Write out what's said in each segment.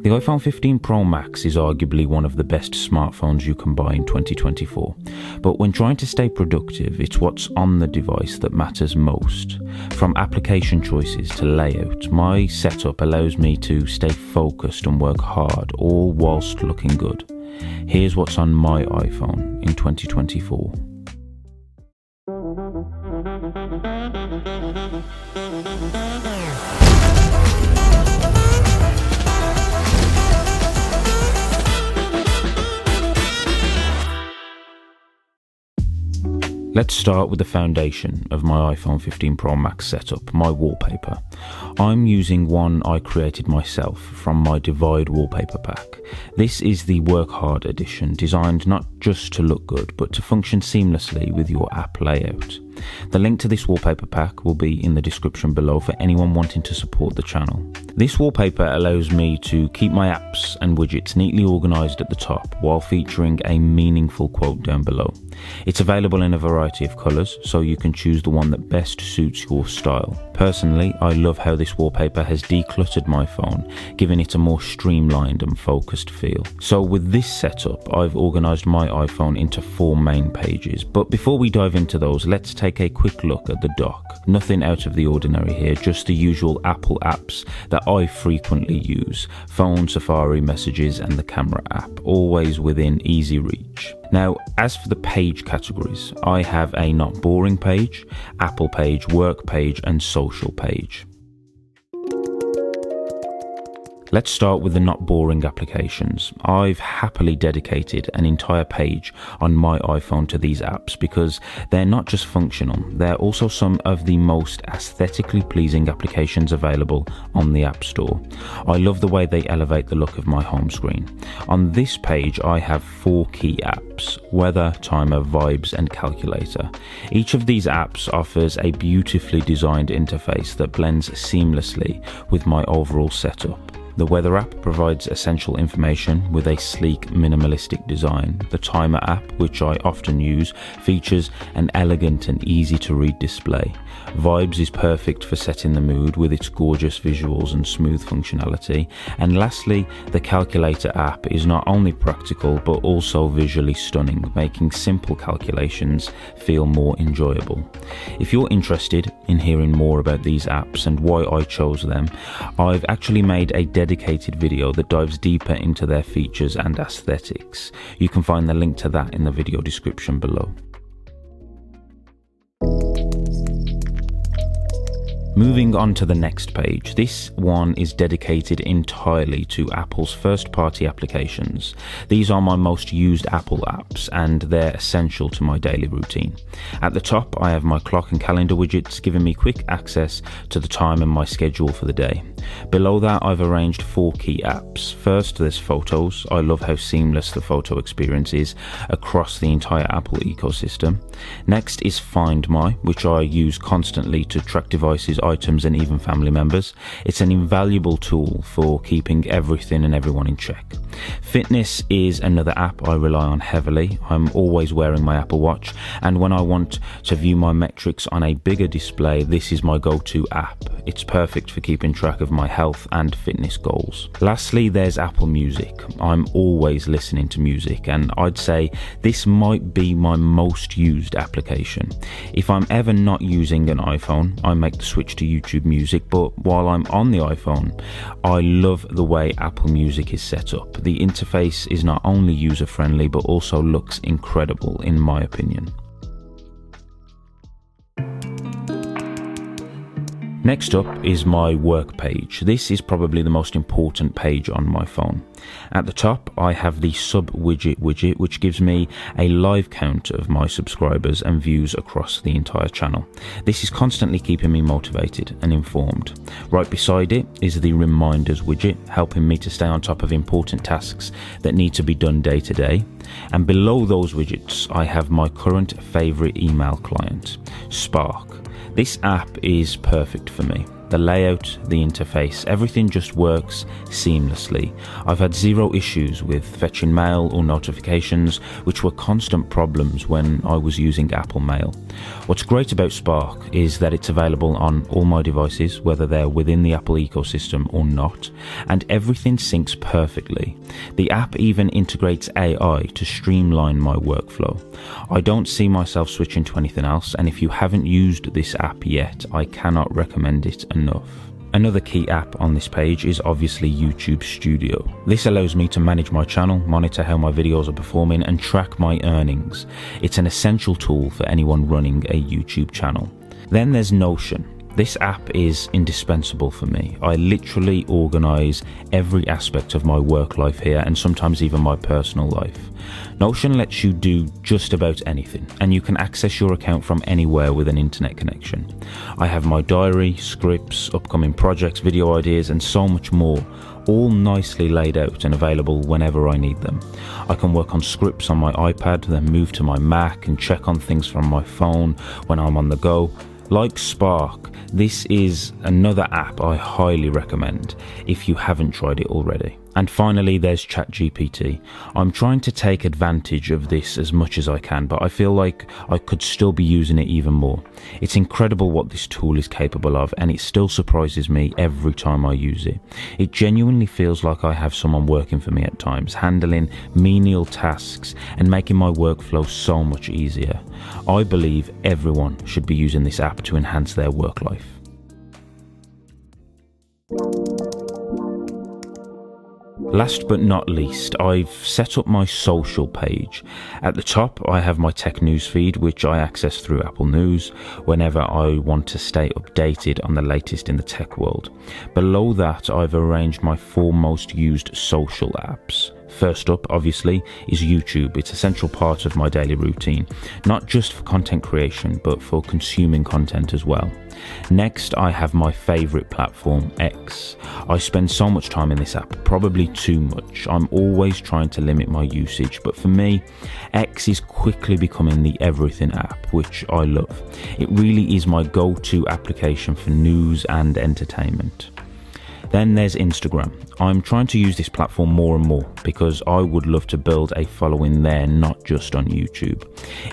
The iPhone 15 Pro Max is arguably one of the best smartphones you can buy in 2024, but when trying to stay productive, it's what's on the device that matters most. From application choices to layout, my setup allows me to stay focused and work hard, all whilst looking good. Here's what's on my iPhone in 2024. Let's start with the foundation of my iPhone 15 Pro Max setup, my wallpaper. I'm using one I created myself from my Divide Wallpaper Pack. This is the Work Hard edition, designed not just to look good, but to function seamlessly with your app layout. The link to this wallpaper pack will be in the description below for anyone wanting to support the channel. This wallpaper allows me to keep my apps and widgets neatly organised at the top while featuring a meaningful quote down below. It's available in a variety of colours, so you can choose the one that best suits your style. Personally, I love how this wallpaper has decluttered my phone, giving it a more streamlined and focused feel. So with this setup, I've organised my iPhone into 4 main pages. But before we dive into those, let's take a quick look at the dock. Nothing out of the ordinary here, just the usual Apple apps that I frequently use: phone, Safari, messages and the camera app, always within easy reach. Now, as for the page categories, I have a not boring page, Apple page, work page and social page. Let's start with the not boring applications. I've happily dedicated an entire page on my iPhone to these apps because they're not just functional, they're also some of the most aesthetically pleasing applications available on the App Store. I love the way they elevate the look of my home screen. On this page, I have 4 key apps: weather, timer, vibes and calculator. Each of these apps offers a beautifully designed interface that blends seamlessly with my overall setup. The weather app provides essential information with a sleek, minimalistic design. The timer app, which I often use, features an elegant and easy to read display. Vibes is perfect for setting the mood with its gorgeous visuals and smooth functionality. And lastly, the calculator app is not only practical but also visually stunning, making simple calculations feel more enjoyable. If you're interested in hearing more about these apps and why I chose them, I've actually made a dedicated video that dives deeper into their features and aesthetics. You can find the link to that in the video description below. Moving on to the next page, this one is dedicated entirely to Apple's first-party applications. These are my most used Apple apps and they're essential to my daily routine. At the top, I have my clock and calendar widgets giving me quick access to the time and my schedule for the day. Below that, I've arranged 4 key apps. First, there's Photos. I love how seamless the photo experience is across the entire Apple ecosystem. Next is Find My, which I use constantly to track devices, items and even family members. It's an invaluable tool for keeping everything and everyone in check. Fitness is another app I rely on heavily. I'm always wearing my Apple Watch, and when I want to view my metrics on a bigger display, this is my go-to app. It's perfect for keeping track of my health and fitness goals. Lastly, there's Apple Music. I'm always listening to music, and I'd say this might be my most used application. If I'm ever not using an iPhone, I make the switch to YouTube Music, but while I'm on the iPhone, I love the way Apple Music is set up. The interface is not only user-friendly, but also looks incredible in my opinion. Next up is my work page. This is probably the most important page on my phone. At the top, I have the sub widget, which gives me a live count of my subscribers and views across the entire channel. This is constantly keeping me motivated and informed. Right beside it is the reminders widget, helping me to stay on top of important tasks that need to be done day to day. And below those widgets, I have my current favorite email client, Spark. This app is perfect for me. The layout, the interface, everything just works seamlessly. I've had zero issues with fetching mail or notifications, which were constant problems when I was using Apple Mail. What's great about Spark is that it's available on all my devices, whether they're within the Apple ecosystem or not, and everything syncs perfectly. The app even integrates AI to streamline my workflow. I don't see myself switching to anything else, and if you haven't used this app yet, I cannot recommend it enough. Another key app on this page is obviously YouTube Studio. This allows me to manage my channel, monitor how my videos are performing, and track my earnings. It's an essential tool for anyone running a YouTube channel. Then there's Notion. This app is indispensable for me. I literally organise every aspect of my work life here, and sometimes even my personal life. Notion lets you do just about anything, and you can access your account from anywhere with an internet connection. I have my diary, scripts, upcoming projects, video ideas, and so much more, all nicely laid out and available whenever I need them. I can work on scripts on my iPad, then move to my Mac and check on things from my phone when I'm on the go. Like Spark, this is another app I highly recommend if you haven't tried it already. And finally, there's ChatGPT. I'm trying to take advantage of this as much as I can, but I feel like I could still be using it even more. It's incredible what this tool is capable of, and it still surprises me every time I use it. It genuinely feels like I have someone working for me at times, handling menial tasks and making my workflow so much easier. I believe everyone should be using this app to enhance their work life. Last but not least, I've set up my social page. At the top, I have my tech news feed, which I access through Apple News whenever I want to stay updated on the latest in the tech world. Below that, I've arranged my 4 most used social apps. First up, obviously, is YouTube. It's a central part of my daily routine, not just for content creation, but for consuming content as well. Next, I have my favourite platform, X. I spend so much time in this app, probably too much. I'm always trying to limit my usage, but for me, X is quickly becoming the everything app, which I love. It really is my go-to application for news and entertainment. Then there's Instagram. I'm trying to use this platform more and more because I would love to build a following there, not just on YouTube.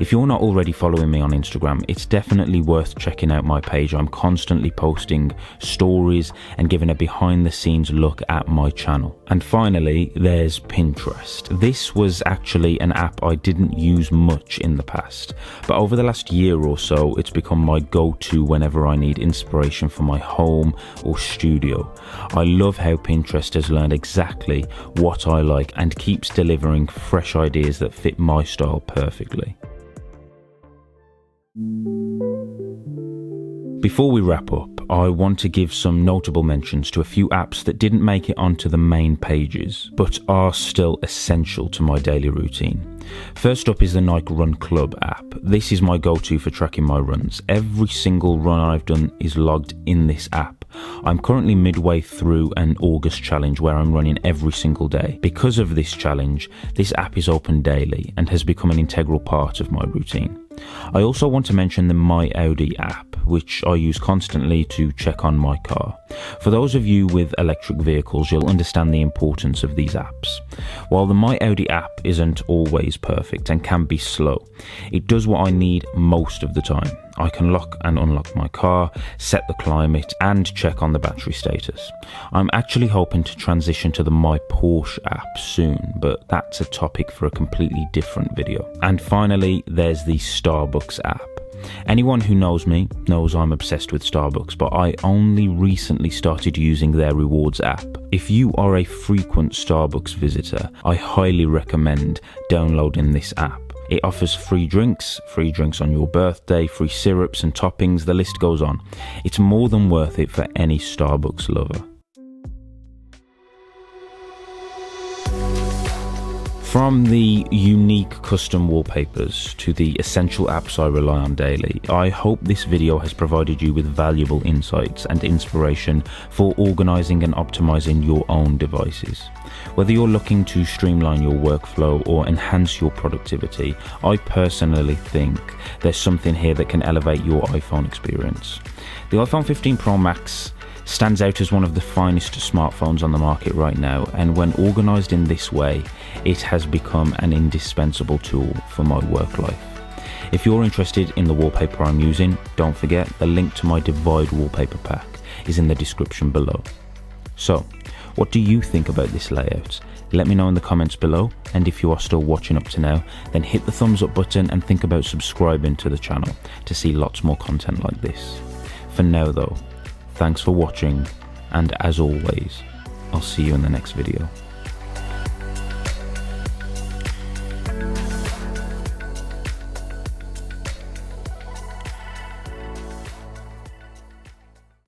If you're not already following me on Instagram, it's definitely worth checking out my page. I'm constantly posting stories and giving a behind the scenes look at my channel. And finally, there's Pinterest. This was actually an app I didn't use much in the past, but over the last year or so, it's become my go-to whenever I need inspiration for my home or studio. I love how Pinterest has learned exactly what I like and keeps delivering fresh ideas that fit my style perfectly. Before we wrap up, I want to give some notable mentions to a few apps that didn't make it onto the main pages, but are still essential to my daily routine. First up is the Nike Run Club app. This is my go-to for tracking my runs. Every single run I've done is logged in this app. I'm currently midway through an August challenge where I'm running every single day. Because of this challenge, this app is open daily and has become an integral part of my routine. I also want to mention the myAudi app, which I use constantly to check on my car. For those of you with electric vehicles, you'll understand the importance of these apps. While the myAudi app isn't always perfect and can be slow, it does what I need most of the time. I can lock and unlock my car, set the climate, and check on the battery status. I'm actually hoping to transition to the My Porsche app soon, but that's a topic for a completely different video. And finally, there's the Starbucks app. Anyone who knows me knows I'm obsessed with Starbucks, but I only recently started using their rewards app. If you are a frequent Starbucks visitor, I highly recommend downloading this app. It offers free drinks on your birthday, free syrups and toppings, the list goes on. It's more than worth it for any Starbucks lover. From the unique custom wallpapers to the essential apps I rely on daily, I hope this video has provided you with valuable insights and inspiration for organising and optimising your own devices. Whether you're looking to streamline your workflow or enhance your productivity, I personally think there's something here that can elevate your iPhone experience. The iPhone 15 Pro Max stands out as one of the finest smartphones on the market right now, and when organised in this way, it has become an indispensable tool for my work life. If you're interested in the wallpaper I'm using, don't forget the link to my Divide Wallpaper Pack is in the description below. So, what do you think about this layout? Let me know in the comments below, and if you are still watching up to now, then hit the thumbs up button and think about subscribing to the channel to see lots more content like this. For now though, thanks for watching, and as always, I'll see you in the next video.